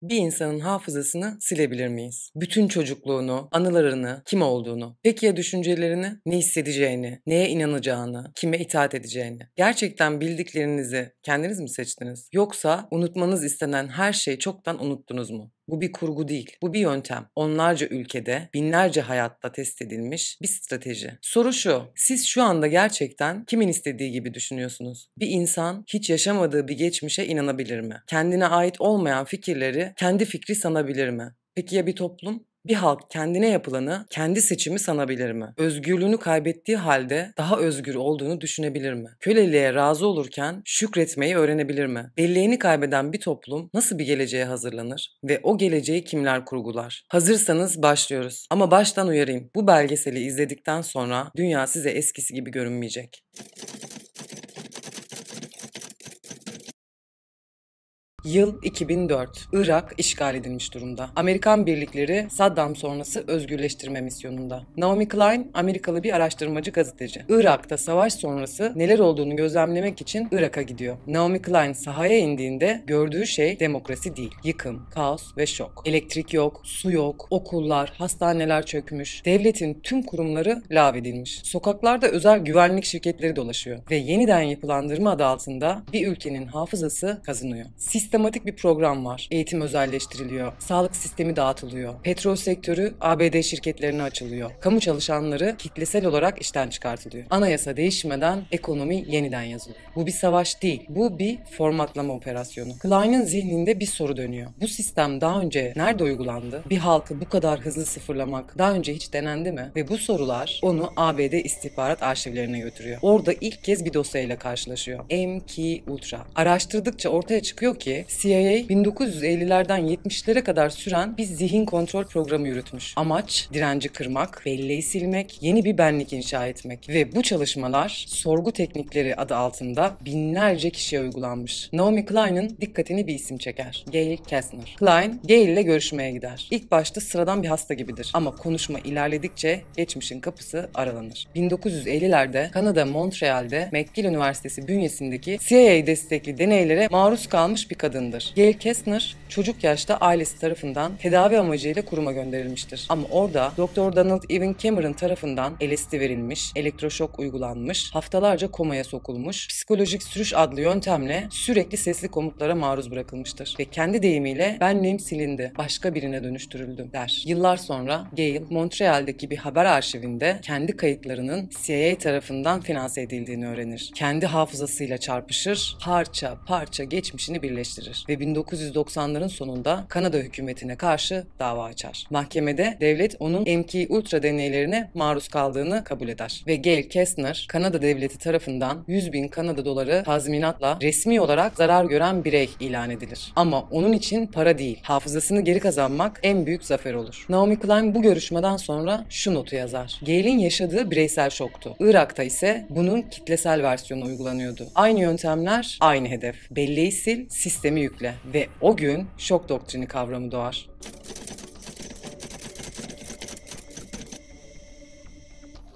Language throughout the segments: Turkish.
Bir insanın hafızasını silebilir miyiz? Bütün çocukluğunu, anılarını, kim olduğunu, peki ya düşüncelerini, ne hissedeceğini, neye inanacağını, kime itaat edeceğini? Gerçekten bildiklerinizi kendiniz mi seçtiniz? Yoksa unutmanız istenen her şeyi çoktan unuttunuz mu? Bu bir kurgu değil, bu bir yöntem. Onlarca ülkede, binlerce hayatta test edilmiş bir strateji. Soru şu, siz şu anda gerçekten kimin istediği gibi düşünüyorsunuz? Bir insan hiç yaşamadığı bir geçmişe inanabilir mi? Kendine ait olmayan fikirleri kendi fikri sanabilir mi? Peki ya bir toplum? Bir halk kendine yapılanı kendi seçimi sanabilir mi? Özgürlüğünü kaybettiği halde daha özgür olduğunu düşünebilir mi? Köleliğe razı olurken şükretmeyi öğrenebilir mi? Belleğini kaybeden bir toplum nasıl bir geleceğe hazırlanır? Ve o geleceği kimler kurgular? Hazırsanız başlıyoruz. Ama baştan uyarayım. Bu belgeseli izledikten sonra dünya size eskisi gibi görünmeyecek. Yıl 2004. Irak işgal edilmiş durumda. Amerikan birlikleri Saddam sonrası özgürleştirme misyonunda. Naomi Klein, Amerikalı bir araştırmacı gazeteci. Irak'ta savaş sonrası neler olduğunu gözlemlemek için Irak'a gidiyor. Naomi Klein sahaya indiğinde gördüğü şey demokrasi değil. Yıkım, kaos ve şok. Elektrik yok, su yok, okullar, hastaneler çökmüş. Devletin tüm kurumları lağvedilmiş. Sokaklarda özel güvenlik şirketleri dolaşıyor. Ve yeniden yapılandırma adı altında bir ülkenin hafızası kazınıyor. Sistematik bir program var. Eğitim özelleştiriliyor. Sağlık sistemi dağıtılıyor. Petrol sektörü ABD şirketlerine açılıyor. Kamu çalışanları kitlesel olarak işten çıkartılıyor. Anayasa değişmeden ekonomi yeniden yazılıyor. Bu bir savaş değil. Bu bir formatlama operasyonu. Klein'in zihninde bir soru dönüyor. Bu sistem daha önce nerede uygulandı? Bir halkı bu kadar hızlı sıfırlamak daha önce hiç denendi mi? Ve bu sorular onu ABD istihbarat arşivlerine götürüyor. Orada ilk kez bir dosyayla karşılaşıyor. MK Ultra. Araştırdıkça ortaya çıkıyor ki CIA 1950'lerden 70'lere kadar süren bir zihin kontrol programı yürütmüş. Amaç direnci kırmak, belleği silmek, yeni bir benlik inşa etmek ve bu çalışmalar sorgu teknikleri adı altında binlerce kişiye uygulanmış. Naomi Klein'in dikkatini bir isim çeker. Gail Kastner. Klein, Gail ile görüşmeye gider. İlk başta sıradan bir hasta gibidir ama konuşma ilerledikçe geçmişin kapısı aralanır. 1950'lerde Kanada Montreal'de McGill Üniversitesi bünyesindeki CIA destekli deneylere maruz kalmış bir kadındır. Gail Kastner çocuk yaşta ailesi tarafından tedavi amacıyla kuruma gönderilmiştir. Ama orada Dr. Donald Evan Cameron tarafından LSD verilmiş, elektroşok uygulanmış, haftalarca komaya sokulmuş, psikolojik sürüş adlı yöntemle sürekli sesli komutlara maruz bırakılmıştır. Ve kendi deyimiyle benliğim silindi, başka birine dönüştürüldüm der. Yıllar sonra Gail, Montreal'deki bir haber arşivinde kendi kayıtlarının CIA tarafından finanse edildiğini öğrenir. Kendi hafızasıyla çarpışır, parça parça geçmişini birleştirir ve 1990'ların sonunda Kanada hükümetine karşı dava açar. Mahkemede devlet onun MK Ultra deneylerine maruz kaldığını kabul eder ve Gail Kastner, Kanada devleti tarafından 100.000 Kanada doları tazminatla resmi olarak zarar gören birey ilan edilir. Ama onun için para değil, hafızasını geri kazanmak en büyük zafer olur. Naomi Klein bu görüşmeden sonra şu notu yazar. Gail'in yaşadığı bireysel şoktu. Irak'ta ise bunun kitlesel versiyonu uygulanıyordu. Aynı yöntemler, aynı hedef. Belleği sil, sistemi yükle ve o gün şok doktrini kavramı doğar.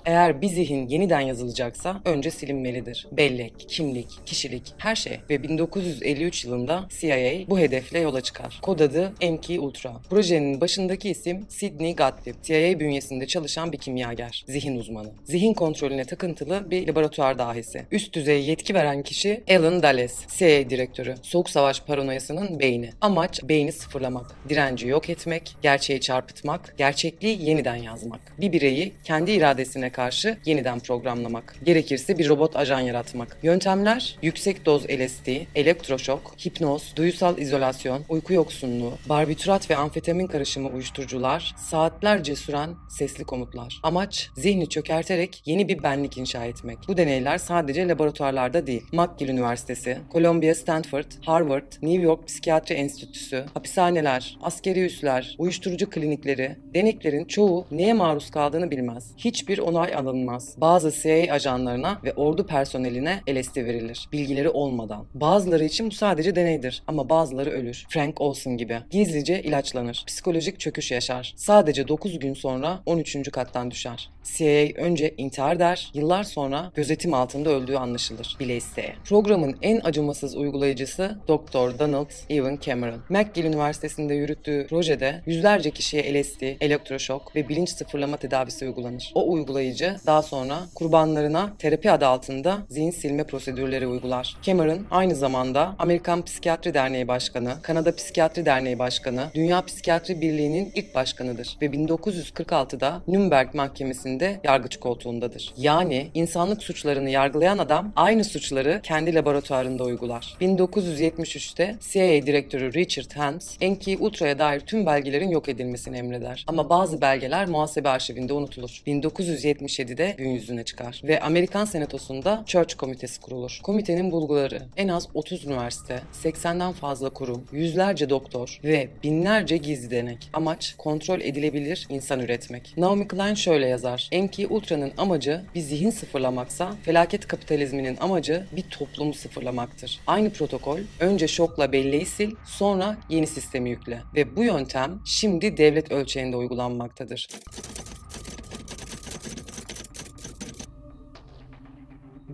Eğer bir zihin yeniden yazılacaksa önce silinmelidir. Bellek, kimlik, kişilik, her şey. Ve 1953 yılında CIA bu hedefle yola çıkar. Kod adı MK Ultra. Projenin başındaki isim Sidney Gottlieb. CIA bünyesinde çalışan bir kimyager, zihin uzmanı. Zihin kontrolüne takıntılı bir laboratuvar dahisi. Üst düzey yetki veren kişi Alan Dulles, CIA direktörü. Soğuk savaş paranoyasının beyni. Amaç beyni sıfırlamak, direnci yok etmek, gerçeği çarpıtmak, gerçekliği yeniden yazmak. Bir bireyi kendi iradesine karşı yeniden programlamak. Gerekirse bir robot ajan yaratmak. Yöntemler yüksek doz LSD, elektroşok, hipnoz, duyusal izolasyon, uyku yoksunluğu, barbiturat ve amfetamin karışımı uyuşturucular, saatlerce süren sesli komutlar. Amaç zihni çökerterek yeni bir benlik inşa etmek. Bu deneyler sadece laboratuvarlarda değil. McGill Üniversitesi, Columbia, Stanford, Harvard, New York Psikiyatri Enstitüsü, hapishaneler, askeri üsler, uyuşturucu klinikleri, deneklerin çoğu neye maruz kaldığını bilmez. Hiçbir onay alınmaz. Bazı CIA ajanlarına ve ordu personeline LSD verilir. Bilgileri olmadan. Bazıları için bu sadece deneydir ama bazıları ölür. Frank Olson gibi. Gizlice ilaçlanır. Psikolojik çöküş yaşar. Sadece 9 gün sonra 13. kattan düşer. CIA önce intihar der, yıllar sonra gözetim altında öldüğü anlaşılır bile isteye. Programın en acımasız uygulayıcısı Dr. Donald Evan Cameron. McGill Üniversitesi'nde yürüttüğü projede yüzlerce kişiye LSD, elektroşok ve bilinç sıfırlama tedavisi uygulanır. O uygulayıcı daha sonra kurbanlarına terapi adı altında zihin silme prosedürleri uygular. Cameron aynı zamanda Amerikan Psikiyatri Derneği Başkanı, Kanada Psikiyatri Derneği Başkanı, Dünya Psikiyatri Birliği'nin ilk başkanıdır ve 1946'da Nürnberg Mahkemesi'nde yargıç koltuğundadır. Yani insanlık suçlarını yargılayan adam aynı suçları kendi laboratuvarında uygular. 1973'te CIA Direktörü Richard Helms, MK-Ultra'ya dair tüm belgelerin yok edilmesini emreder. Ama bazı belgeler muhasebe arşivinde unutulur. 1977'de gün yüzüne çıkar ve Amerikan Senatosu'nda Church Komitesi kurulur. Komitenin bulguları en az 30 üniversite, 80'den fazla kurum, yüzlerce doktor ve binlerce gizli denek. Amaç kontrol edilebilir insan üretmek. Naomi Klein şöyle yazar: MK-Ultra'nın amacı bir zihin sıfırlamaksa, felaket kapitalizminin amacı bir toplumu sıfırlamaktır. Aynı protokol, önce şokla belleği sil, sonra yeni sistemi yükle. Ve bu yöntem şimdi devlet ölçeğinde uygulanmaktadır.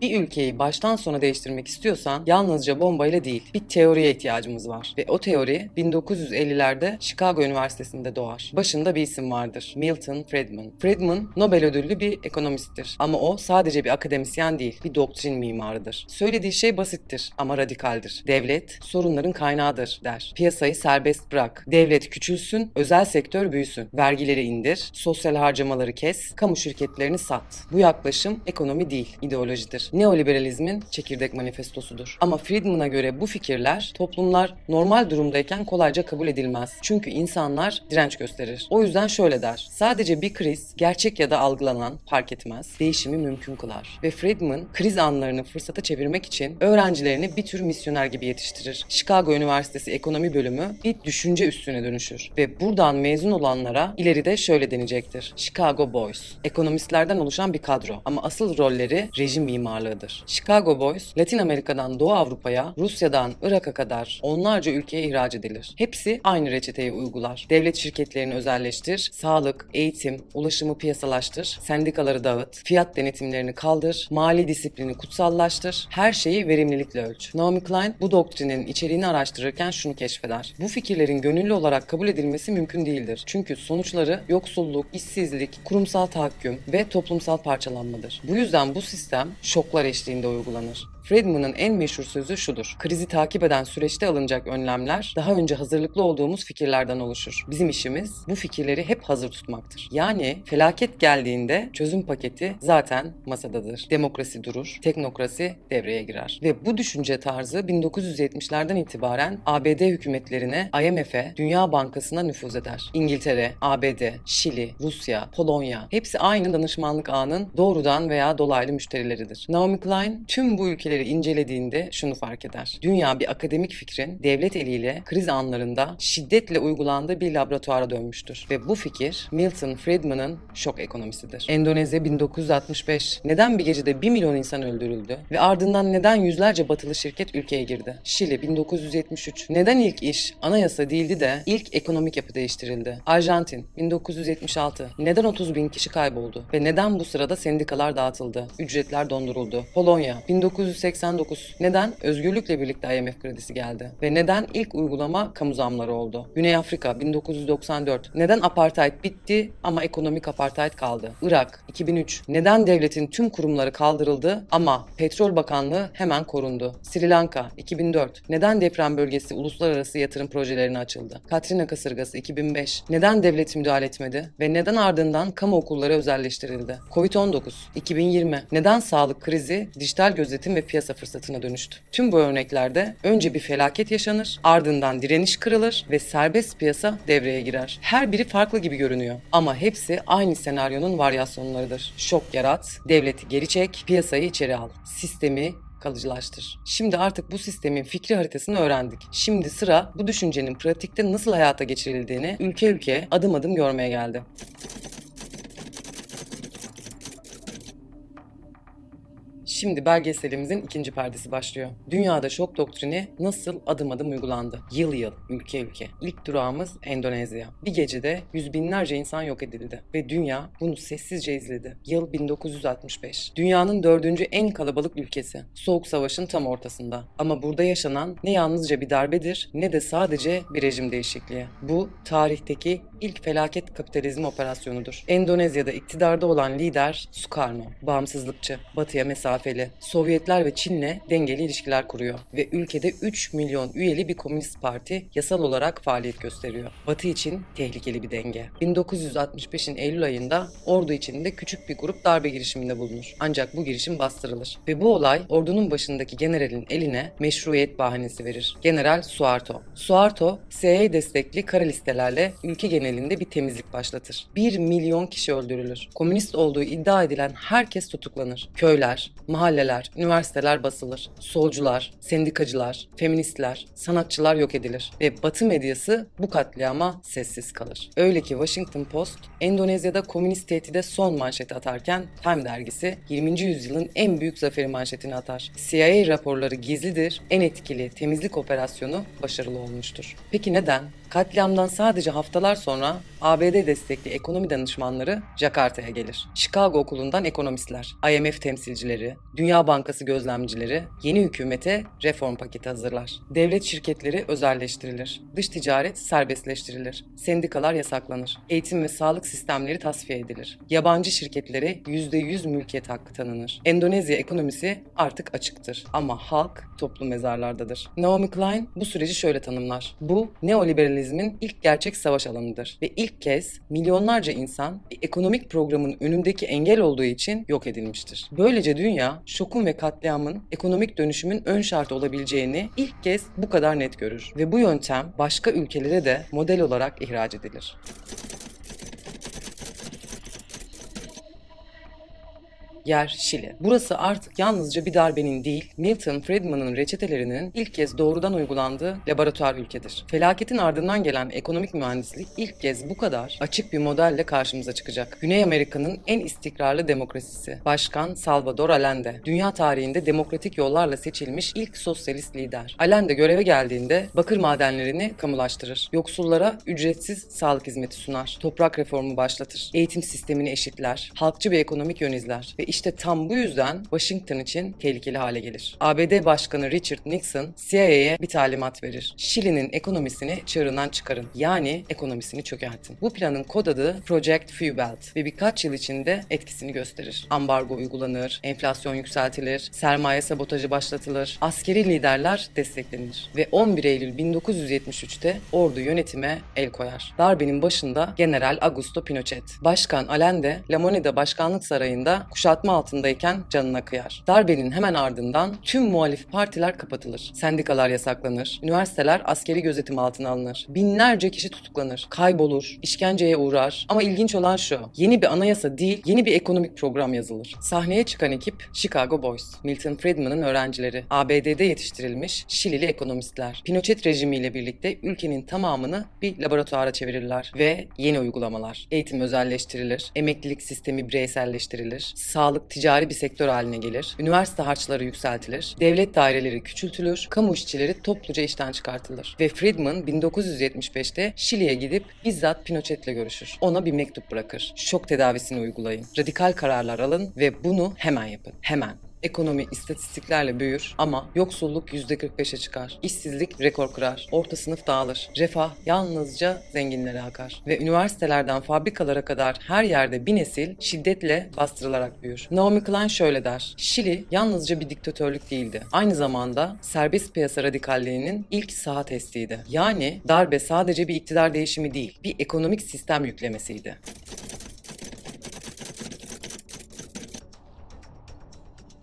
Bir ülkeyi baştan sona değiştirmek istiyorsan yalnızca bombayla değil, bir teoriye ihtiyacımız var. Ve o teori 1950'lerde Chicago Üniversitesi'nde doğar. Başında bir isim vardır: Milton Friedman. Friedman, Nobel ödüllü bir ekonomisttir. Ama o sadece bir akademisyen değil, bir doktrin mimarıdır. Söylediği şey basittir ama radikaldir. Devlet sorunların kaynağıdır der. Piyasayı serbest bırak. Devlet küçülsün, özel sektör büyüsün. Vergileri indir, sosyal harcamaları kes, kamu şirketlerini sat. Bu yaklaşım ekonomi değil, ideolojidir. Neoliberalizmin çekirdek manifestosudur. Ama Friedman'a göre bu fikirler toplumlar normal durumdayken kolayca kabul edilmez. Çünkü insanlar direnç gösterir. O yüzden şöyle der: sadece bir kriz, gerçek ya da algılanan fark etmez, değişimi mümkün kılar. Ve Friedman kriz anlarını fırsata çevirmek için öğrencilerini bir tür misyoner gibi yetiştirir. Chicago Üniversitesi Ekonomi Bölümü bir düşünce üssüne dönüşür. Ve buradan mezun olanlara ileride şöyle denecektir: Chicago Boys. Ekonomistlerden oluşan bir kadro ama asıl rolleri rejim mimarlığıdır. Chicago Boys, Latin Amerika'dan Doğu Avrupa'ya, Rusya'dan Irak'a kadar onlarca ülkeye ihraç edilir. Hepsi aynı reçeteyi uygular. Devlet şirketlerini özelleştir, sağlık, eğitim, ulaşımı piyasalaştır, sendikaları dağıt, fiyat denetimlerini kaldır, mali disiplini kutsallaştır, her şeyi verimlilikle ölç. Naomi Klein bu doktrinin içeriğini araştırırken şunu keşfeder: bu fikirlerin gönüllü olarak kabul edilmesi mümkün değildir. Çünkü sonuçları yoksulluk, işsizlik, kurumsal tahakküm ve toplumsal parçalanmadır. Bu yüzden bu sistem şoklar eşliğinde uygulanır. Friedman'ın en meşhur sözü şudur: krizi takip eden süreçte alınacak önlemler daha önce hazırlıklı olduğumuz fikirlerden oluşur. Bizim işimiz bu fikirleri hep hazır tutmaktır. Yani felaket geldiğinde çözüm paketi zaten masadadır. Demokrasi durur, teknokrasi devreye girer. Ve bu düşünce tarzı 1970'lerden itibaren ABD hükümetlerine, IMF'e, Dünya Bankası'na nüfuz eder. İngiltere, ABD, Şili, Rusya, Polonya hepsi aynı danışmanlık ağının doğrudan veya dolaylı müşterileridir. Naomi Klein tüm bu ülkeleri incelediğinde şunu fark eder: dünya bir akademik fikrin devlet eliyle kriz anlarında şiddetle uygulandığı bir laboratuvara dönmüştür. Ve bu fikir Milton Friedman'ın şok ekonomisidir. Endonezya 1965. Neden bir gecede 1 milyon insan öldürüldü? Ve ardından neden yüzlerce batılı şirket ülkeye girdi? Şili 1973. Neden ilk iş anayasa değildi de ilk ekonomik yapı değiştirildi? Arjantin 1976. Neden 30 bin kişi kayboldu? Ve neden bu sırada sendikalar dağıtıldı? Ücretler donduruldu? Polonya 1989. Neden özgürlükle birlikte IMF kredisi geldi? Ve neden ilk uygulama kamu zamları oldu? Güney Afrika 1994. Neden apartheid bitti ama ekonomik apartheid kaldı? Irak 2003. Neden devletin tüm kurumları kaldırıldı ama Petrol Bakanlığı hemen korundu? Sri Lanka 2004. Neden deprem bölgesi uluslararası yatırım projelerine açıldı? Katrina kasırgası 2005. Neden devlet müdahale etmedi? Ve neden ardından kamu okulları özelleştirildi? Covid-19 2020. Neden sağlık krizi dijital gözetim ve piyasa fırsatına dönüştü? Tüm bu örneklerde önce bir felaket yaşanır, ardından direniş kırılır ve serbest piyasa devreye girer. Her biri farklı gibi görünüyor ama hepsi aynı senaryonun varyasyonlarıdır. Şok yarat, devleti geri çek, piyasayı içeri al, sistemi kalıcılaştır. Şimdi artık bu sistemin fikri haritasını öğrendik. Şimdi sıra bu düşüncenin pratikte nasıl hayata geçirildiğini ülke ülke adım adım görmeye geldi. Şimdi belgeselimizin ikinci perdesi başlıyor. Dünyada şok doktrini nasıl adım adım uygulandı? Yıl yıl, ülke ülke. İlk durağımız Endonezya. Bir gecede yüz binlerce insan yok edildi ve dünya bunu sessizce izledi. Yıl 1965. Dünyanın dördüncü en kalabalık ülkesi. Soğuk Savaş'ın tam ortasında. Ama burada yaşanan ne yalnızca bir darbedir ne de sadece bir rejim değişikliği. Bu tarihteki ilk felaket kapitalizm operasyonudur. Endonezya'da iktidarda olan lider Sukarno, bağımsızlıkçı, batıya mesafeli, Sovyetler ve Çin'le dengeli ilişkiler kuruyor ve ülkede 3 milyon üyeli bir komünist parti yasal olarak faaliyet gösteriyor. Batı için tehlikeli bir denge. 1965'in Eylül ayında ordu içinde küçük bir grup darbe girişiminde bulunur. Ancak bu girişim bastırılır ve bu olay ordunun başındaki generalin eline meşruiyet bahanesi verir. General Suharto. Suharto, CIA destekli kara listelerle ülke genelinde bir temizlik başlatır. 1 milyon kişi öldürülür. Komünist olduğu iddia edilen herkes tutuklanır. Köyler, mahalleler, üniversiteler basılır. Solcular, sendikacılar, feministler, sanatçılar yok edilir ve Batı medyası bu katliama sessiz kalır. Öyle ki Washington Post, Endonezya'da komünist tehdide son manşeti atarken Time dergisi 20. yüzyılın en büyük zaferi manşetini atar. CIA raporları gizlidir, en etkili temizlik operasyonu başarılı olmuştur. Peki neden? Katliamdan sadece haftalar sonra ABD destekli ekonomi danışmanları Jakarta'ya gelir. Chicago okulundan ekonomistler, IMF temsilcileri, Dünya Bankası gözlemcileri yeni hükümete reform paketi hazırlar. Devlet şirketleri özelleştirilir. Dış ticaret serbestleştirilir. Sendikalar yasaklanır. Eğitim ve sağlık sistemleri tasfiye edilir. Yabancı şirketlere %100 mülkiyet hakkı tanınır. Endonezya ekonomisi artık açıktır ama halk toplu mezarlardadır. Naomi Klein bu süreci şöyle tanımlar. Bu neoliberalizmin ilk gerçek savaş alanıdır ve ilk kez milyonlarca insan bir ekonomik programın önündeki engel olduğu için yok edilmiştir. Böylece dünya şokun ve katliamın ekonomik dönüşümün ön şartı olabileceğini ilk kez bu kadar net görür ve bu yöntem başka ülkelere de model olarak ihraç edilir. Yer Şili. Burası artık yalnızca bir darbenin değil, Milton Friedman'ın reçetelerinin ilk kez doğrudan uygulandığı laboratuvar ülkedir. Felaketin ardından gelen ekonomik mühendislik ilk kez bu kadar açık bir modelle karşımıza çıkacak. Güney Amerika'nın en istikrarlı demokrasisi. Başkan Salvador Allende. Dünya tarihinde demokratik yollarla seçilmiş ilk sosyalist lider. Allende göreve geldiğinde bakır madenlerini kamulaştırır. Yoksullara ücretsiz sağlık hizmeti sunar. Toprak reformu başlatır. Eğitim sistemini eşitler. Halkçı bir ekonomik yön izler. Ve İşte tam bu yüzden Washington için tehlikeli hale gelir. ABD Başkanı Richard Nixon CIA'ye bir talimat verir. Şili'nin ekonomisini çığırından çıkarın. Yani ekonomisini çökertin. Bu planın kod adı Project Fuelbelt ve birkaç yıl içinde etkisini gösterir. Ambargo uygulanır, enflasyon yükseltilir, sermaye sabotajı başlatılır, askeri liderler desteklenir ve 11 Eylül 1973'te ordu yönetime el koyar. Darbenin başında General Augusto Pinochet. Başkan Allende, La Moneda Başkanlık Sarayı'nda kuşatma altındayken canına kıyar. Darbenin hemen ardından tüm muhalif partiler kapatılır. Sendikalar yasaklanır. Üniversiteler askeri gözetim altına alınır. Binlerce kişi tutuklanır. Kaybolur. İşkenceye uğrar. Ama ilginç olan şu. Yeni bir anayasa değil, yeni bir ekonomik program yazılır. Sahneye çıkan ekip Chicago Boys. Milton Friedman'ın öğrencileri. ABD'de yetiştirilmiş Şilili ekonomistler. Pinochet rejimiyle birlikte ülkenin tamamını bir laboratuvara çevirirler ve yeni uygulamalar. Eğitim özelleştirilir. Emeklilik sistemi bireyselleştirilir. Sağlık ticari bir sektör haline gelir. Üniversite harçları yükseltilir. Devlet daireleri küçültülür. Kamu işçileri topluca işten çıkartılır. Ve Friedman 1975'te Şili'ye gidip bizzat Pinochet'le görüşür. Ona bir mektup bırakır. Şok tedavisini uygulayın. Radikal kararlar alın ve bunu hemen yapın. Hemen. Ekonomi istatistiklerle büyür ama yoksulluk %45'e çıkar. İşsizlik rekor kırar. Orta sınıf dağılır. Refah yalnızca zenginlere akar. Ve üniversitelerden fabrikalara kadar her yerde bir nesil şiddetle bastırılarak büyür. Naomi Klein şöyle der. Şili yalnızca bir diktatörlük değildi. Aynı zamanda serbest piyasa radikalliğinin ilk saha testiydi. Yani darbe sadece bir iktidar değişimi değil, bir ekonomik sistem yüklemesiydi.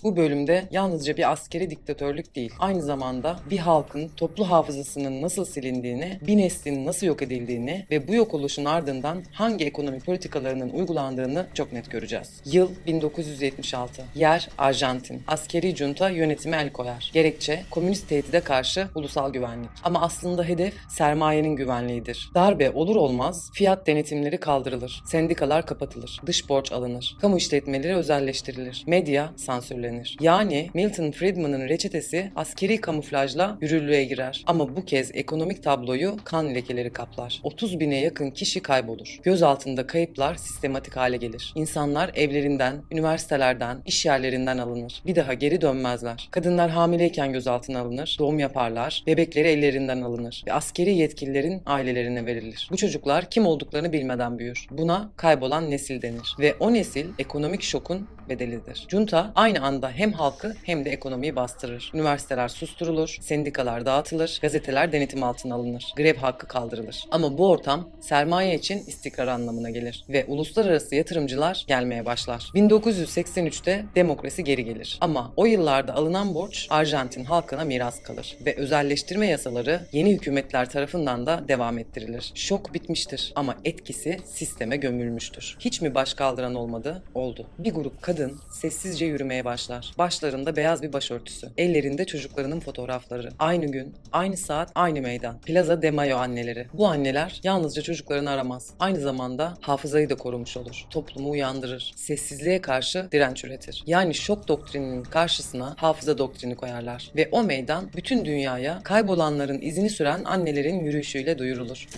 Bu bölümde yalnızca bir askeri diktatörlük değil, aynı zamanda bir halkın toplu hafızasının nasıl silindiğini, bir neslin nasıl yok edildiğini ve bu yok oluşun ardından hangi ekonomi politikalarının uygulandığını çok net göreceğiz. Yıl 1976. Yer Arjantin. Askeri junta yönetime el koyar. Gerekçe komünist tehdide karşı ulusal güvenlik. Ama aslında hedef sermayenin güvenliğidir. Darbe olur olmaz fiyat denetimleri kaldırılır. Sendikalar kapatılır. Dış borç alınır. Kamu işletmeleri özelleştirilir. Medya sansürlenir. sansürlenir. Yani Milton Friedman'ın reçetesi askeri kamuflajla yürürlüğe girer. Ama bu kez ekonomik tabloyu kan lekeleri kaplar. 30 bine yakın kişi kaybolur. Göz altında kayıplar sistematik hale gelir. İnsanlar evlerinden, üniversitelerden, iş yerlerinden alınır. Bir daha geri dönmezler. Kadınlar hamileyken gözaltına alınır, doğum yaparlar, bebekleri ellerinden alınır ve askeri yetkililerin ailelerine verilir. Bu çocuklar kim olduklarını bilmeden büyür. Buna kaybolan nesil denir ve o nesil ekonomik şokun bedelidir. Junta aynı anda hem halkı hem de ekonomiyi bastırır. Üniversiteler susturulur, sendikalar dağıtılır, gazeteler denetim altına alınır, grev hakkı kaldırılır. Ama bu ortam sermaye için istikrar anlamına gelir ve uluslararası yatırımcılar gelmeye başlar. 1983'te demokrasi geri gelir. Ama o yıllarda alınan borç Arjantin halkına miras kalır ve özelleştirme yasaları yeni hükümetler tarafından da devam ettirilir. Şok bitmiştir ama etkisi sisteme gömülmüştür. Hiç mi baş kaldıran olmadı? Oldu. Bir grup kadın sessizce yürümeye başlar. Başlarında beyaz bir başörtüsü. Ellerinde çocuklarının fotoğrafları. Aynı gün, aynı saat, aynı meydan. Plaza de Mayo anneleri. Bu anneler yalnızca çocuklarını aramaz. Aynı zamanda hafızayı da korumuş olur. Toplumu uyandırır. Sessizliğe karşı direnç üretir. Yani şok doktrininin karşısına hafıza doktrini koyarlar. Ve o meydan bütün dünyaya kaybolanların izini süren annelerin yürüyüşüyle duyurulur.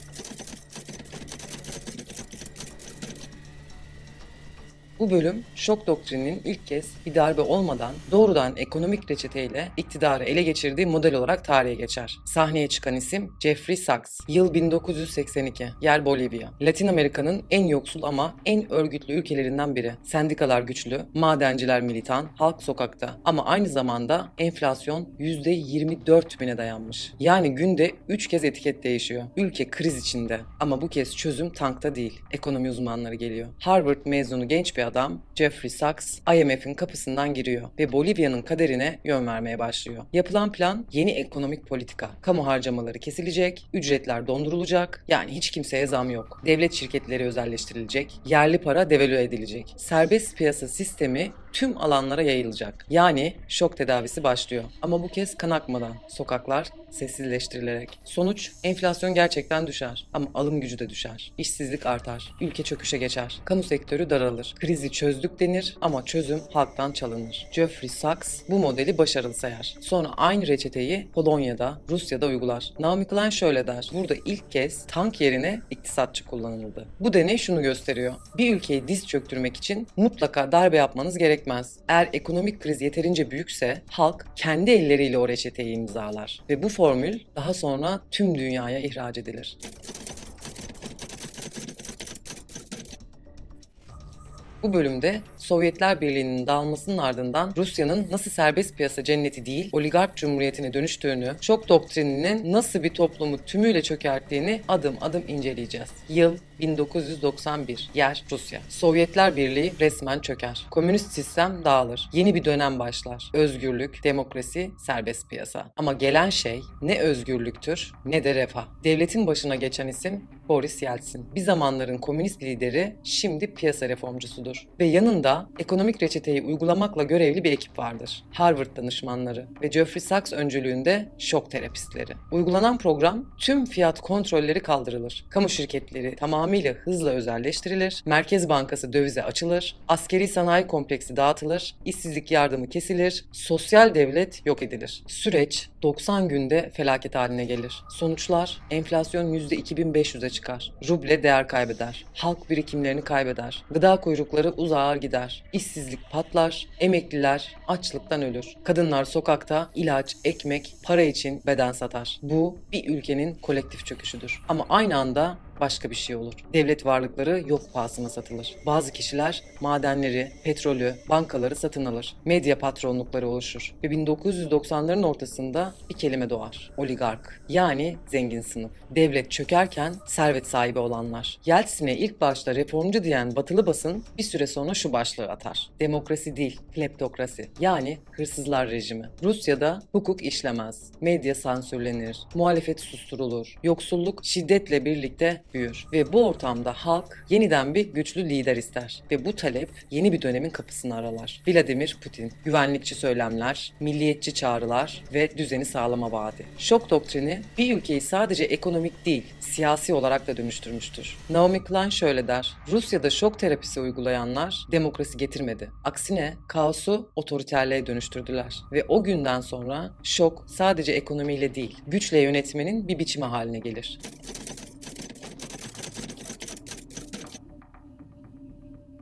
Bu bölüm şok doktrininin ilk kez bir darbe olmadan doğrudan ekonomik reçeteyle iktidarı ele geçirdiği model olarak tarihe geçer. Sahneye çıkan isim Jeffrey Sachs. Yıl 1982. Yer Bolivya. Latin Amerika'nın en yoksul ama en örgütlü ülkelerinden biri. Sendikalar güçlü, madenciler militan, halk sokakta. Ama aynı zamanda enflasyon %24.000'e dayanmış. Yani günde 3 kez etiket değişiyor. Ülke kriz içinde. Ama bu kez çözüm tankta değil. Ekonomi uzmanları geliyor. Harvard mezunu genç bir adam Jeffrey Sachs IMF'in kapısından giriyor ve Bolivya'nın kaderine yön vermeye başlıyor. Yapılan plan yeni ekonomik politika. Kamu harcamaları kesilecek, ücretler dondurulacak, yani hiç kimseye zam yok. Devlet şirketleri özelleştirilecek, yerli para devalüe edilecek. Serbest piyasa sistemi tüm alanlara yayılacak. Yani şok tedavisi başlıyor. Ama bu kez kan akmadan, sokaklar sessizleştirilerek. Sonuç, enflasyon gerçekten düşer ama alım gücü de düşer. İşsizlik artar, ülke çöküşe geçer, kamu sektörü daralır. Krizi çözdük denir ama çözüm halktan çalınır. Jeffrey Sachs bu modeli başarılı sayar. Sonra aynı reçeteyi Polonya'da, Rusya'da uygular. Naomi Klein şöyle der: burada ilk kez tank yerine iktisatçı kullanıldı. Bu deney şunu gösteriyor: bir ülkeyi diz çöktürmek için mutlaka darbe yapmanız gerekmez. Eğer ekonomik kriz yeterince büyükse halk kendi elleriyle o reçeteyi imzalar ve bu formül daha sonra tüm dünyaya ihraç edilir. Bu bölümde Sovyetler Birliği'nin dağılmasının ardından Rusya'nın nasıl serbest piyasa cenneti değil, oligark cumhuriyetine dönüştüğünü, şok doktrininin nasıl bir toplumu tümüyle çökerttiğini adım adım inceleyeceğiz. Yıl 1991. Yer Rusya. Sovyetler Birliği resmen çöker. Komünist sistem dağılır. Yeni bir dönem başlar. Özgürlük, demokrasi, serbest piyasa. Ama gelen şey ne özgürlüktür ne de refah. Devletin başına geçen isim Boris Yeltsin. Bir zamanların komünist lideri şimdi piyasa reformcusudur. Ve yanında ekonomik reçeteyi uygulamakla görevli bir ekip vardır. Harvard danışmanları ve Jeffrey Sachs öncülüğünde şok terapistleri. Uygulanan program tüm fiyat kontrolleri kaldırılır. Kamu şirketleri tamamıyla hızla özelleştirilir. Merkez Bankası dövize açılır. Askeri sanayi kompleksi dağıtılır. İşsizlik yardımı kesilir. Sosyal devlet yok edilir. Süreç 90 günde felaket haline gelir. Sonuçlar: enflasyon %2500'e çıkar. Ruble değer kaybeder. Halk birikimlerini kaybeder. Gıda kuyrukları uzar gider. İşsizlik patlar. Emekliler açlıktan ölür. Kadınlar sokakta ilaç, ekmek, para için beden satar. Bu bir ülkenin kolektif çöküşüdür. Ama aynı anda başka bir şey olur. Devlet varlıkları yok pahasına satılır. Bazı kişiler madenleri, petrolü, bankaları satın alır. Medya patronlukları oluşur. Ve 1990'ların ortasında bir kelime doğar: oligark. Yani zengin sınıf. Devlet çökerken servet sahibi olanlar. Yeltsin'e ilk başta reformcu diyen batılı basın bir süre sonra şu başlığı atar: demokrasi değil, kleptokrasi. Yani hırsızlar rejimi. Rusya'da hukuk işlemez. Medya sansürlenir. Muhalefet susturulur. Yoksulluk şiddetle birlikte büyür. Ve bu ortamda halk yeniden bir güçlü lider ister. Ve bu talep yeni bir dönemin kapısını aralar. Vladimir Putin, güvenlikçi söylemler, milliyetçi çağrılar ve düzeni sağlama vaadi. Şok doktrini bir ülkeyi sadece ekonomik değil, siyasi olarak da dönüştürmüştür. Naomi Klein şöyle der: Rusya'da şok terapisi uygulayanlar demokrasi getirmedi. Aksine kaosu otoriterliğe dönüştürdüler. Ve o günden sonra şok sadece ekonomiyle değil, güçle yönetmenin bir biçimi haline gelir.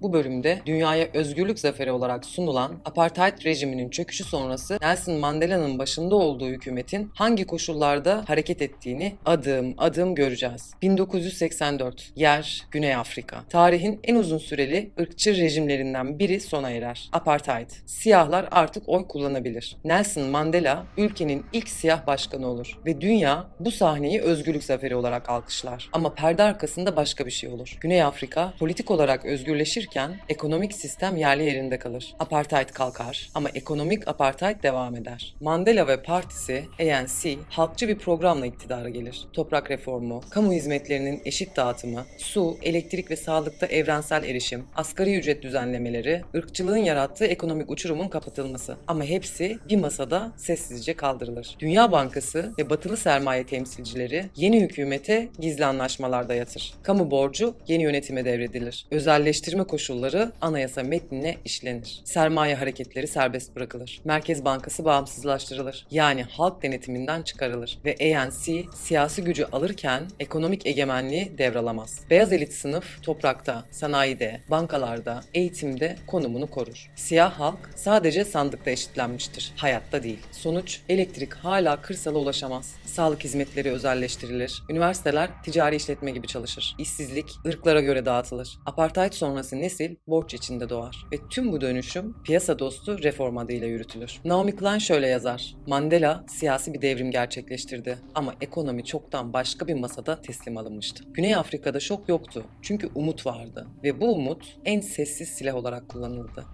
Bu bölümde dünyaya özgürlük zaferi olarak sunulan apartheid rejiminin çöküşü sonrası Nelson Mandela'nın başında olduğu hükümetin hangi koşullarda hareket ettiğini adım adım göreceğiz. 1984. Yer Güney Afrika. Tarihin en uzun süreli ırkçı rejimlerinden biri sona erer. Apartheid. Siyahlar artık oy kullanabilir. Nelson Mandela ülkenin ilk siyah başkanı olur ve dünya bu sahneyi özgürlük zaferi olarak alkışlar. Ama perde arkasında başka bir şey olur. Güney Afrika politik olarak özgürleşir, ekonomik sistem yerli yerinde kalır. Apartheid kalkar ama ekonomik apartheid devam eder. Mandela ve partisi ANC halkçı bir programla iktidara gelir. Toprak reformu, kamu hizmetlerinin eşit dağıtımı, su, elektrik ve sağlıkta evrensel erişim, asgari ücret düzenlemeleri, ırkçılığın yarattığı ekonomik uçurumun kapatılması. Ama hepsi bir masada sessizce kaldırılır. Dünya Bankası ve batılı sermaye temsilcileri yeni hükümete gizli anlaşmalar dayatır. Kamu borcu yeni yönetime devredilir. Özelleştirme koşulları anayasa metnine işlenir. Sermaye hareketleri serbest bırakılır. Merkez Bankası bağımsızlaştırılır. Yani halk denetiminden çıkarılır. Ve ANC siyasi gücü alırken ekonomik egemenliği devralamaz. Beyaz elit sınıf toprakta, sanayide, bankalarda, eğitimde konumunu korur. Siyah halk sadece sandıkta eşitlenmiştir. Hayatta değil. Sonuç, elektrik hala kırsala ulaşamaz. Sağlık hizmetleri özelleştirilir. Üniversiteler ticari işletme gibi çalışır. İşsizlik ırklara göre dağıtılır. Apartheid sonrası nesil borç içinde doğar ve tüm bu dönüşüm piyasa dostu reform adıyla yürütülür. Naomi Klein şöyle yazar: Mandela siyasi bir devrim gerçekleştirdi ama ekonomi çoktan başka bir masada teslim alınmıştı. Güney Afrika'da şok yoktu çünkü umut vardı ve bu umut en sessiz silah olarak kullanıldı.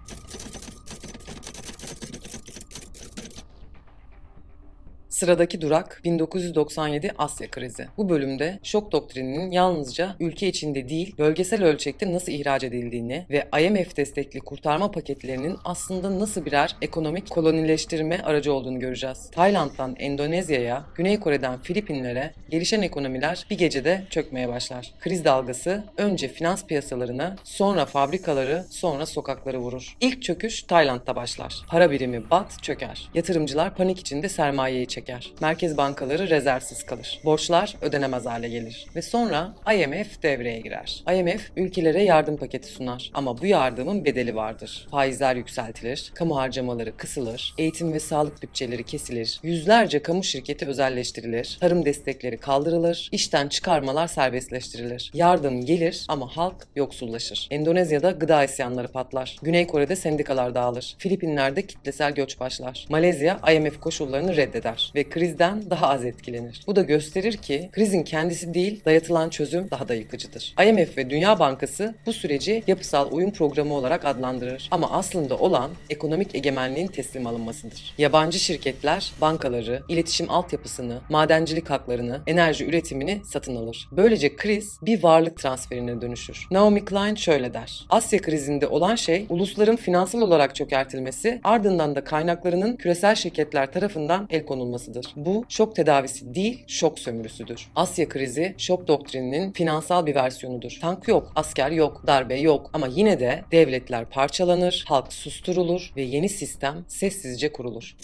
Sıradaki durak 1997 Asya krizi. Bu bölümde şok doktrininin yalnızca ülke içinde değil, bölgesel ölçekte nasıl ihraç edildiğini ve IMF destekli kurtarma paketlerinin aslında nasıl birer ekonomik kolonileştirme aracı olduğunu göreceğiz. Tayland'dan Endonezya'ya, Güney Kore'den Filipinlere gelişen ekonomiler bir gecede çökmeye başlar. Kriz dalgası önce finans piyasalarını, sonra fabrikaları, sonra sokakları vurur. İlk çöküş Tayland'da başlar. Para birimi baht çöker. Yatırımcılar panik içinde sermayeyi çeker. Merkez bankaları rezervsiz kalır. Borçlar ödenemez hale gelir. Ve sonra IMF devreye girer. IMF ülkelere yardım paketi sunar. Ama bu yardımın bedeli vardır. Faizler yükseltilir, kamu harcamaları kısılır, eğitim ve sağlık bütçeleri kesilir, yüzlerce kamu şirketi özelleştirilir, tarım destekleri kaldırılır, işten çıkarmalar serbestleştirilir. Yardım gelir ama halk yoksullaşır. Endonezya'da gıda isyanları patlar. Güney Kore'de sendikalar dağılır. Filipinler'de kitlesel göç başlar. Malezya IMF koşullarını reddeder ve krizden daha az etkilenir. Bu da gösterir ki krizin kendisi değil, dayatılan çözüm daha da yıkıcıdır. IMF ve Dünya Bankası bu süreci yapısal uyum programı olarak adlandırır. Ama aslında olan ekonomik egemenliğin teslim alınmasıdır. Yabancı şirketler bankaları, iletişim altyapısını, madencilik haklarını, enerji üretimini satın alır. Böylece kriz bir varlık transferine dönüşür. Naomi Klein şöyle der: Asya krizinde olan şey ulusların finansal olarak çökertilmesi, ardından da kaynaklarının küresel şirketler tarafından el konulmasıdır. Bu şok tedavisi değil, şok sömürüsüdür. Asya krizi şok doktrininin finansal bir versiyonudur. Tank yok, asker yok, darbe yok ama yine de devletler parçalanır, halk susturulur ve yeni sistem sessizce kurulur.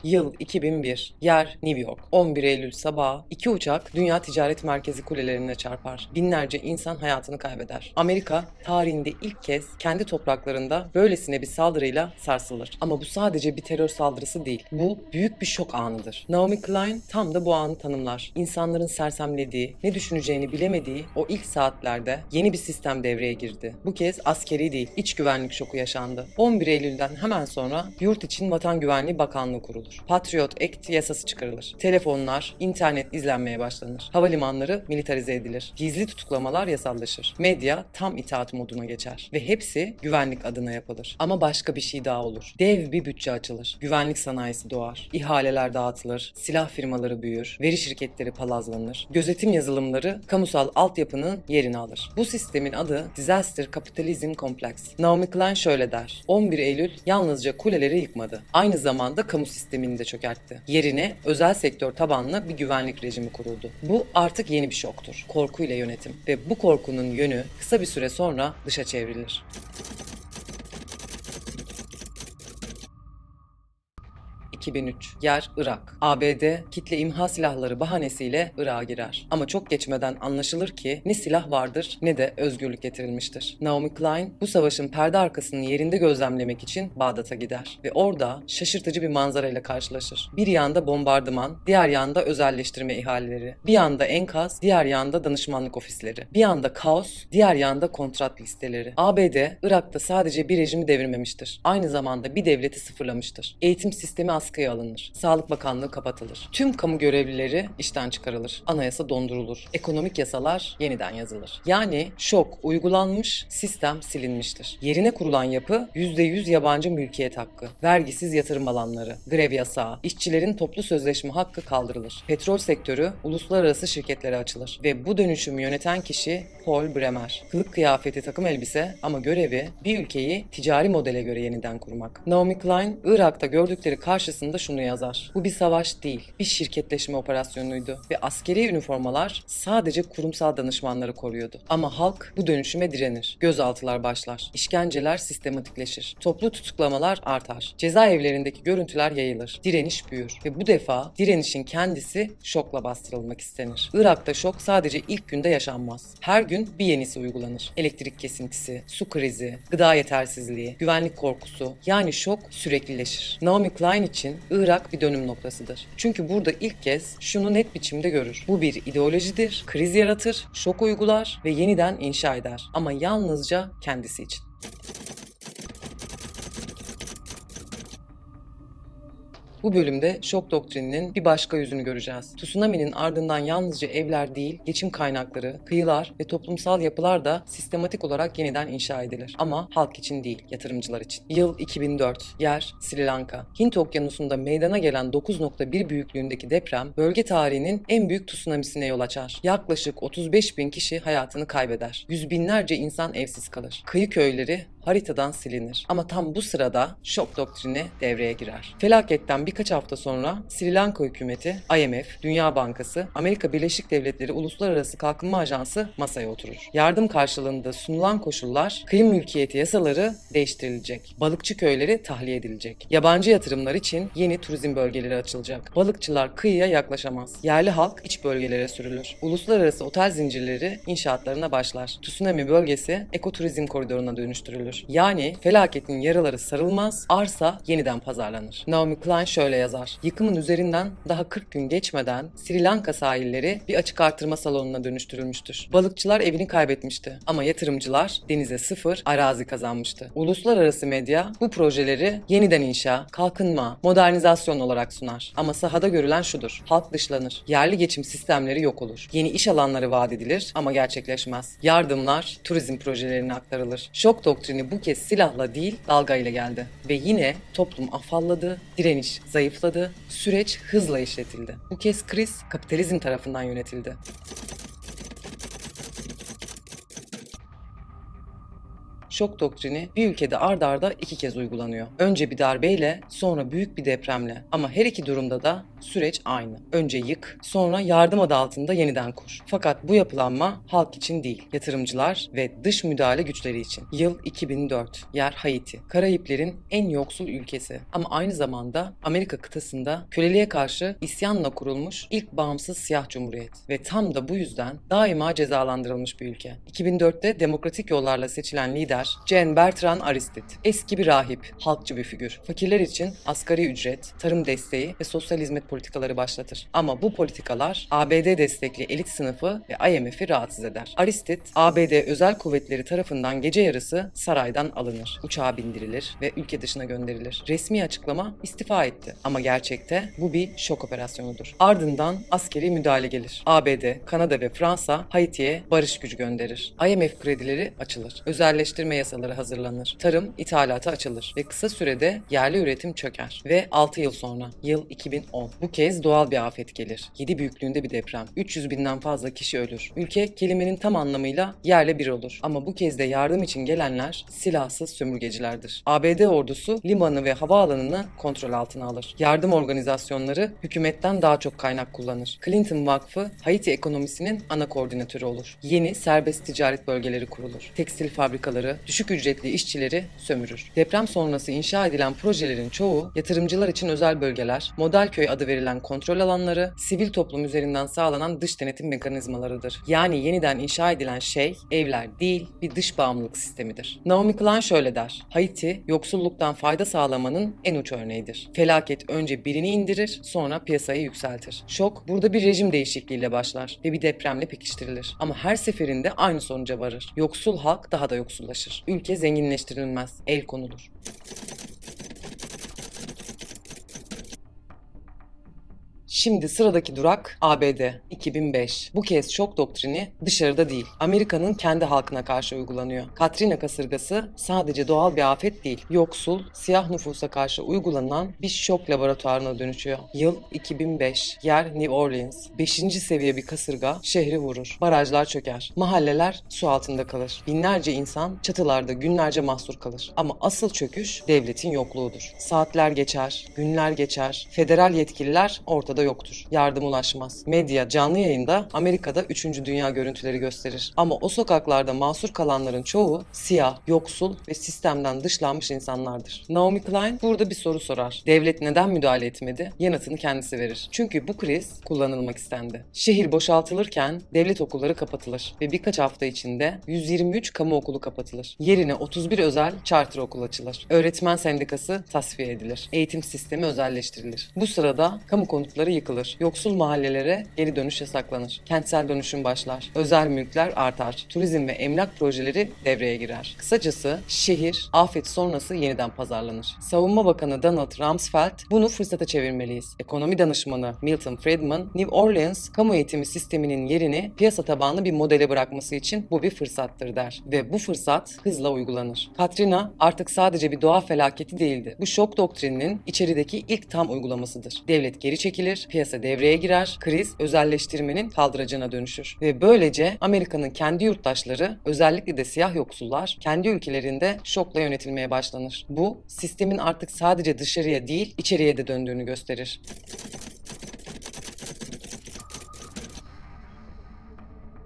Yıl 2001. Yer New York. 11 Eylül sabahı 2 uçak Dünya Ticaret Merkezi kulelerine çarpar. Binlerce insan hayatını kaybeder. Amerika tarihinde ilk kez kendi topraklarında böylesine bir saldırıyla sarsılır. Ama bu sadece bir terör saldırısı değil. Bu büyük bir şok anıdır. Naomi Klein tam da bu anı tanımlar. İnsanların sersemlediği, ne düşüneceğini bilemediği o ilk saatlerde yeni bir sistem devreye girdi. Bu kez askeri değil, iç güvenlik şoku yaşandı. 11 Eylül'den hemen sonra yurt için Vatan Güvenliği Bakanlığı kuruldu. olur. Patriot Act yasası çıkarılır. Telefonlar, internet izlenmeye başlanır. Havalimanları militarize edilir. Gizli tutuklamalar yasallaşır. Medya tam itaat moduna geçer. Ve hepsi güvenlik adına yapılır. Ama başka bir şey daha olur. Dev bir bütçe açılır. Güvenlik sanayisi doğar. İhaleler dağıtılır. Silah firmaları büyür. Veri şirketleri palazlanır. Gözetim yazılımları kamusal altyapının yerini alır. Bu sistemin adı Disaster Capitalism Complex. Naomi Klein şöyle der: 11 Eylül yalnızca kuleleri yıkmadı. Aynı zamanda kamu sistemini de çökertti. Yerine özel sektör tabanlı bir güvenlik rejimi kuruldu. Bu artık yeni bir şoktur. Korkuyla yönetim. Ve bu korkunun yönü kısa bir süre sonra dışa çevrilir. 2003. Yer Irak. ABD kitle imha silahları bahanesiyle Irak'a girer. Ama çok geçmeden anlaşılır ki ne silah vardır ne de özgürlük getirilmiştir. Naomi Klein bu savaşın perde arkasını yerinde gözlemlemek için Bağdat'a gider ve orada şaşırtıcı bir manzarayla karşılaşır. Bir yanda bombardıman, diğer yanda özelleştirme ihaleleri, bir yanda enkaz, diğer yanda danışmanlık ofisleri, bir yanda kaos, diğer yanda kontrat listeleri. ABD Irak'ta sadece bir rejimi devirmemiştir. Aynı zamanda bir devleti sıfırlamıştır. Eğitim sistemi askıya alınır. Sağlık Bakanlığı kapatılır. Tüm kamu görevlileri işten çıkarılır. Anayasa dondurulur. Ekonomik yasalar yeniden yazılır. Yani şok uygulanmış, sistem silinmiştir. Yerine kurulan yapı %100 yabancı mülkiyet hakkı, vergisiz yatırım alanları, grev yasağı, işçilerin toplu sözleşme hakkı kaldırılır. Petrol sektörü uluslararası şirketlere açılır ve bu dönüşümü yöneten kişi Paul Bremer. Kılık kıyafeti takım elbise ama görevi bir ülkeyi ticari modele göre yeniden kurmak. Naomi Klein, Irak'ta gördükleri karşısında şunu yazar: bu bir savaş değil, bir şirketleşme operasyonuydu ve askeri üniformalar sadece kurumsal danışmanları koruyordu. Ama halk bu dönüşüme direnir. Gözaltılar başlar. İşkenceler sistematikleşir. Toplu tutuklamalar artar. Cezaevlerindeki görüntüler yayılır. Direniş büyür ve bu defa direnişin kendisi şokla bastırılmak istenir. Irak'ta şok sadece ilk günde yaşanmaz. Her gün bir yenisi uygulanır. Elektrik kesintisi, su krizi, gıda yetersizliği, güvenlik korkusu, yani şok süreklileşir. Naomi Klein için Irak bir dönüm noktasıdır. Çünkü burada ilk kez şunu net biçimde görür: bu bir ideolojidir, kriz yaratır, şok uygular ve yeniden inşa eder. Ama yalnızca kendisi için. Bu bölümde şok doktrininin bir başka yüzünü göreceğiz. Tsunami'nin ardından yalnızca evler değil, geçim kaynakları, kıyılar ve toplumsal yapılar da sistematik olarak yeniden inşa edilir. Ama halk için değil, yatırımcılar için. Yıl 2004. Yer Sri Lanka. Hint Okyanusu'nda meydana gelen 9.1 büyüklüğündeki deprem, bölge tarihinin en büyük tsunamisine yol açar. Yaklaşık 35 bin kişi hayatını kaybeder. Yüz binlerce insan evsiz kalır. Kıyı köyleri haritadan silinir. Ama tam bu sırada şok doktrini devreye girer. Felaketten birkaç hafta sonra Sri Lanka hükümeti, IMF, Dünya Bankası, Amerika Birleşik Devletleri Uluslararası Kalkınma Ajansı masaya oturur. Yardım karşılığında sunulan koşullar, kıyı mülkiyeti yasaları değiştirilecek. Balıkçı köyleri tahliye edilecek. Yabancı yatırımlar için yeni turizm bölgeleri açılacak. Balıkçılar kıyıya yaklaşamaz. Yerli halk iç bölgelere sürülür. Uluslararası otel zincirleri inşaatlarına başlar. Tsunami bölgesi ekoturizm koridoruna dönüştürülür. Yani felaketin yaraları sarılmaz, arsa yeniden pazarlanır. Naomi Klein şöyle yazar: yıkımın üzerinden daha 40 gün geçmeden Sri Lanka sahilleri bir açık artırma salonuna dönüştürülmüştür. Balıkçılar evini kaybetmişti ama yatırımcılar denize sıfır arazi kazanmıştı. Uluslararası medya bu projeleri yeniden inşa, kalkınma, modernizasyon olarak sunar. Ama sahada görülen şudur: halk dışlanır. Yerli geçim sistemleri yok olur. Yeni iş alanları vaat edilir ama gerçekleşmez. Yardımlar turizm projelerine aktarılır. Şok doktrini bu kez silahla değil dalgayla geldi. Ve yine toplum afalladı, direniş zayıfladı, süreç hızla işletildi. Bu kez kriz kapitalizm tarafından yönetildi. Şok doktrini bir ülkede ard arda 2 kez uygulanıyor. Önce bir darbeyle, sonra büyük bir depremle. Ama her iki durumda da süreç aynı. Önce yık, sonra yardım adı altında yeniden kur. Fakat bu yapılanma halk için değil, yatırımcılar ve dış müdahale güçleri için. Yıl 2004. Yer Haiti. Karayiplerin en yoksul ülkesi. Ama aynı zamanda Amerika kıtasında köleliğe karşı isyanla kurulmuş ilk bağımsız siyah cumhuriyet. Ve tam da bu yüzden daima cezalandırılmış bir ülke. 2004'te demokratik yollarla seçilen lider lider Jean Bertrand Aristide. Eski bir rahip, halkçı bir figür. Fakirler için asgari ücret, tarım desteği ve sosyal hizmet politikaları başlatır. Ama bu politikalar ABD destekli elit sınıfı ve IMF'i rahatsız eder. Aristide, ABD özel kuvvetleri tarafından gece yarısı saraydan alınır. Uçağa bindirilir ve ülke dışına gönderilir. Resmi açıklama istifa etti. Ama gerçekte bu bir şok operasyonudur. Ardından askeri müdahale gelir. ABD, Kanada ve Fransa Haiti'ye barış gücü gönderir. IMF kredileri açılır. Özelleştirme yasaları hazırlanır. Tarım ithalata açılır ve kısa sürede yerli üretim çöker. Ve 6 yıl sonra, yıl 2010. Bu kez doğal bir afet gelir. 7 büyüklüğünde bir deprem. 300 binden fazla kişi ölür. Ülke kelimenin tam anlamıyla yerle bir olur. Ama bu kez de yardım için gelenler silahsız sömürgecilerdir. ABD ordusu limanı ve havaalanını kontrol altına alır. Yardım organizasyonları hükümetten daha çok kaynak kullanır. Clinton Vakfı Haiti ekonomisinin ana koordinatörü olur. Yeni serbest ticaret bölgeleri kurulur. Tekstil fabrikaları, düşük ücretli işçileri sömürür. Deprem sonrası inşa edilen projelerin çoğu yatırımcılar için özel bölgeler, model köy adı verilen kontrol alanları, sivil toplum üzerinden sağlanan dış denetim mekanizmalarıdır. Yani yeniden inşa edilen şey evler değil, bir dış bağımlılık sistemidir. Naomi Klein şöyle der: Haiti, yoksulluktan fayda sağlamanın en uç örneğidir. Felaket önce birini indirir, sonra piyasayı yükseltir. Şok burada bir rejim değişikliğiyle başlar ve bir depremle pekiştirilir. Ama her seferinde aynı sonuca varır. Yoksul halk daha da yoksullaşır. Ülke zenginleştirilmez, el konulur. Şimdi sıradaki durak ABD, 2005. Bu kez şok doktrini dışarıda değil, Amerika'nın kendi halkına karşı uygulanıyor. Katrina kasırgası sadece doğal bir afet değil, yoksul, siyah nüfusa karşı uygulanan bir şok laboratuvarına dönüşüyor. Yıl 2005, yer New Orleans. 5. seviye bir kasırga şehri vurur. Barajlar çöker. Mahalleler su altında kalır. Binlerce insan çatılarda günlerce mahsur kalır. Ama asıl çöküş devletin yokluğudur. Saatler geçer, günler geçer. Federal yetkililer ortada yoktur. Yardım ulaşmaz. Medya canlı yayında Amerika'da 3. Dünya görüntüleri gösterir. Ama o sokaklarda mahsur kalanların çoğu siyah, yoksul ve sistemden dışlanmış insanlardır. Naomi Klein burada bir soru sorar. Devlet neden müdahale etmedi? Yanıtını kendisi verir. Çünkü bu kriz kullanılmak istendi. Şehir boşaltılırken devlet okulları kapatılır ve birkaç hafta içinde 123 kamu okulu kapatılır. Yerine 31 özel charter okul açılır. Öğretmen sendikası tasfiye edilir. Eğitim sistemi özelleştirilir. Bu sırada kamu konutları yıkılır. Yoksul mahallelere geri dönüş yasaklanır. Kentsel dönüşüm başlar. Özel mülkler artar. Turizm ve emlak projeleri devreye girer. Kısacası şehir afet sonrası yeniden pazarlanır. Savunma Bakanı Donald Rumsfeld bunu fırsata çevirmeliyiz. Ekonomi danışmanı Milton Friedman, New Orleans kamu eğitimi sisteminin yerini piyasa tabanlı bir modele bırakması için bu bir fırsattır der. Ve bu fırsat hızla uygulanır. Katrina artık sadece bir doğa felaketi değildi. Bu şok doktrininin içerideki ilk tam uygulamasıdır. Devlet geri çekilir, piyasa devreye girer, kriz özelleştirmenin kaldıracına dönüşür. Ve böylece Amerika'nın kendi yurttaşları, özellikle de siyah yoksullar, kendi ülkelerinde şokla yönetilmeye başlanır. Bu, sistemin artık sadece dışarıya değil, içeriye de döndüğünü gösterir.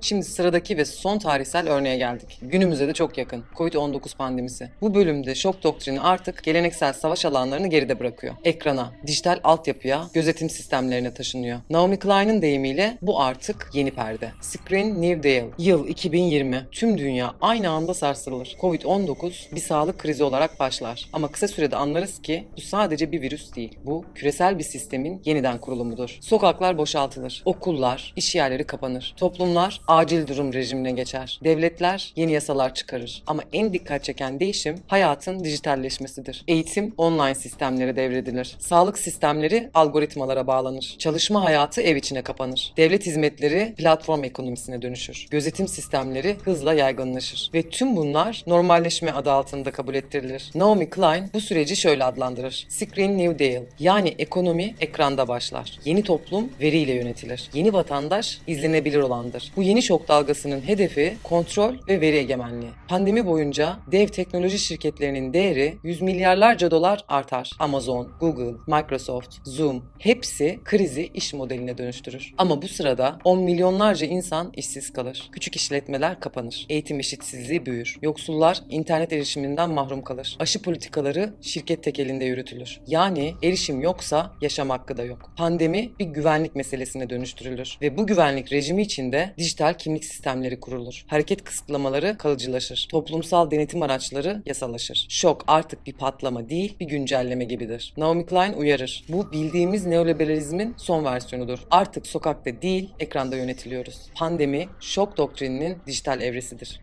Şimdi sıradaki ve son tarihsel örneğe geldik. Günümüze de çok yakın. Covid-19 pandemisi. Bu bölümde şok doktrini artık geleneksel savaş alanlarını geride bırakıyor. Ekrana, dijital altyapıya, gözetim sistemlerine taşınıyor. Naomi Klein'in deyimiyle bu artık yeni perde. Screen New Deal. Yıl 2020. Tüm dünya aynı anda sarsılır. Covid-19 bir sağlık krizi olarak başlar. Ama kısa sürede anlarız ki bu sadece bir virüs değil. Bu küresel bir sistemin yeniden kurulumudur. Sokaklar boşaltılır. Okullar, iş yerleri kapanır. Toplumlar acil durum rejimine geçer. Devletler yeni yasalar çıkarır. Ama en dikkat çeken değişim hayatın dijitalleşmesidir. Eğitim online sistemlere devredilir. Sağlık sistemleri algoritmalara bağlanır. Çalışma hayatı ev içine kapanır. Devlet hizmetleri platform ekonomisine dönüşür. Gözetim sistemleri hızla yaygınlaşır. Ve tüm bunlar normalleşme adı altında kabul ettirilir. Naomi Klein bu süreci şöyle adlandırır: Screen New Deal. Yani ekonomi ekranda başlar. Yeni toplum veriyle yönetilir. Yeni vatandaş izlenebilir olandır. Bu yeni şok dalgasının hedefi kontrol ve veri egemenliği. Pandemi boyunca dev teknoloji şirketlerinin değeri yüz milyarlarca dolar artar. Amazon, Google, Microsoft, Zoom hepsi krizi iş modeline dönüştürür. Ama bu sırada 10 milyonlarca insan işsiz kalır. Küçük işletmeler kapanır. Eğitim eşitsizliği büyür. Yoksullar internet erişiminden mahrum kalır. Aşı politikaları şirket tekelinde yürütülür. Yani erişim yoksa yaşam hakkı da yok. Pandemi bir güvenlik meselesine dönüştürülür ve bu güvenlik rejimi içinde dijital özel kimlik sistemleri kurulur. Hareket kısıtlamaları kalıcılaşır. Toplumsal denetim araçları yasalaşır. Şok artık bir patlama değil, bir güncelleme gibidir. Naomi Klein uyarır. Bu bildiğimiz neoliberalizmin son versiyonudur. Artık sokakta değil, ekranda yönetiliyoruz. Pandemi, şok doktrininin dijital evresidir.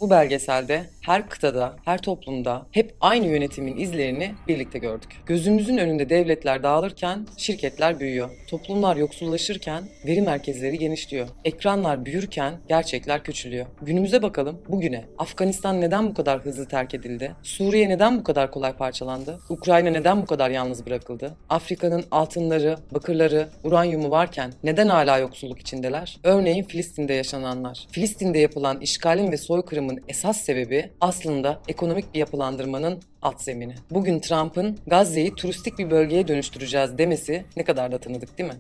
Bu belgeselde her kıtada, her toplumda hep aynı yönetimin izlerini birlikte gördük. Gözümüzün önünde devletler dağılırken şirketler büyüyor. Toplumlar yoksullaşırken veri merkezleri genişliyor. Ekranlar büyürken gerçekler küçülüyor. Günümüze bakalım, bugüne. Afganistan neden bu kadar hızlı terk edildi? Suriye neden bu kadar kolay parçalandı? Ukrayna neden bu kadar yalnız bırakıldı? Afrika'nın altınları, bakırları, uranyumu varken neden hala yoksulluk içindeler? Örneğin Filistin'de yaşananlar. Filistin'de yapılan işgalin ve soykırımın esas sebebi aslında ekonomik bir yapılandırmanın alt zemini. Bugün Trump'ın Gazze'yi turistik bir bölgeye dönüştüreceğiz demesi ne kadar da tanıdık değil mi?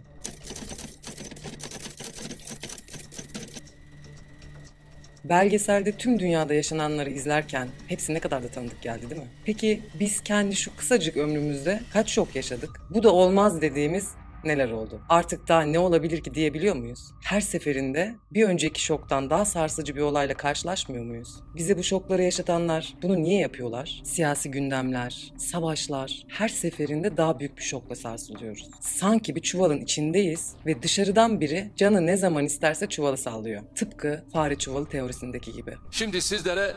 Belgeselde tüm dünyada yaşananları izlerken hepsi ne kadar da tanıdık geldi değil mi? Peki biz kendi şu kısacık ömrümüzde kaç şok yaşadık? Bu da olmaz dediğimiz neler oldu? Artık daha ne olabilir ki diyebiliyor muyuz? Her seferinde bir önceki şoktan daha sarsıcı bir olayla karşılaşmıyor muyuz? Bize bu şokları yaşatanlar bunu niye yapıyorlar? Siyasi gündemler, savaşlar, her seferinde daha büyük bir şokla sarsılıyoruz. Sanki bir çuvalın içindeyiz ve dışarıdan biri canı ne zaman isterse çuvalı sallıyor. Tıpkı fare çuvalı teorisindeki gibi. Şimdi sizlere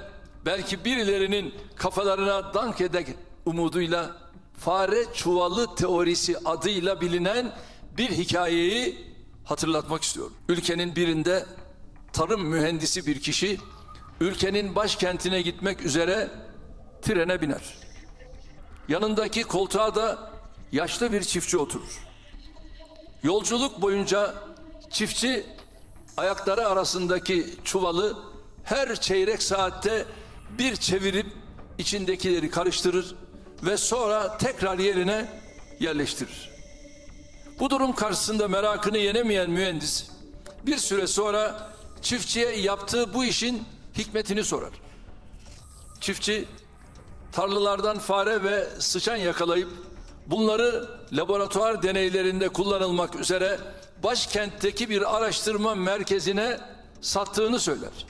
belki birilerinin kafalarına dank edecek umuduyla fare çuvalı teorisi adıyla bilinen bir hikayeyi hatırlatmak istiyorum. Ülkenin birinde tarım mühendisi bir kişi ülkenin başkentine gitmek üzere trene biner. Yanındaki koltuğa da yaşlı bir çiftçi oturur. Yolculuk boyunca çiftçi ayakları arasındaki çuvalı her çeyrek saatte bir çevirip içindekileri karıştırır ve sonra tekrar yerine yerleştirir. Bu durum karşısında merakını yenemeyen mühendis bir süre sonra çiftçiye yaptığı bu işin hikmetini sorar. Çiftçi tarlalardan fare ve sıçan yakalayıp bunları laboratuvar deneylerinde kullanılmak üzere başkentteki bir araştırma merkezine sattığını söyler.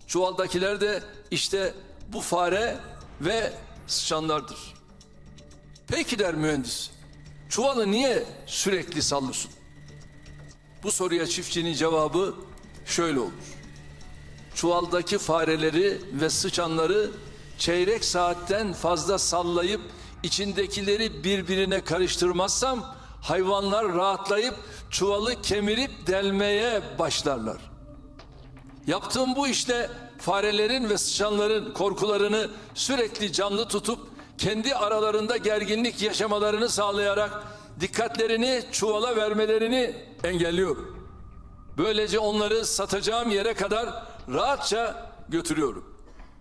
Çuvaldakiler de işte bu fare ve sıçanlardır. Peki der mühendis, çuvalı niye sürekli sallıyorsun? Bu soruya çiftçinin cevabı şöyle olur. Çuvaldaki fareleri ve sıçanları çeyrek saatten fazla sallayıp içindekileri birbirine karıştırmazsam hayvanlar rahatlayıp çuvalı kemirip delmeye başlarlar. Yaptığım bu işle farelerin ve sıçanların korkularını sürekli canlı tutup kendi aralarında gerginlik yaşamalarını sağlayarak dikkatlerini çuvala vermelerini engelliyorum. Böylece onları satacağım yere kadar rahatça götürüyorum.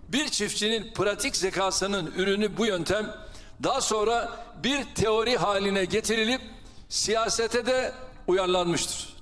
Bir çiftçinin pratik zekasının ürünü bu yöntem daha sonra bir teori haline getirilip siyasete de uyarlanmıştır.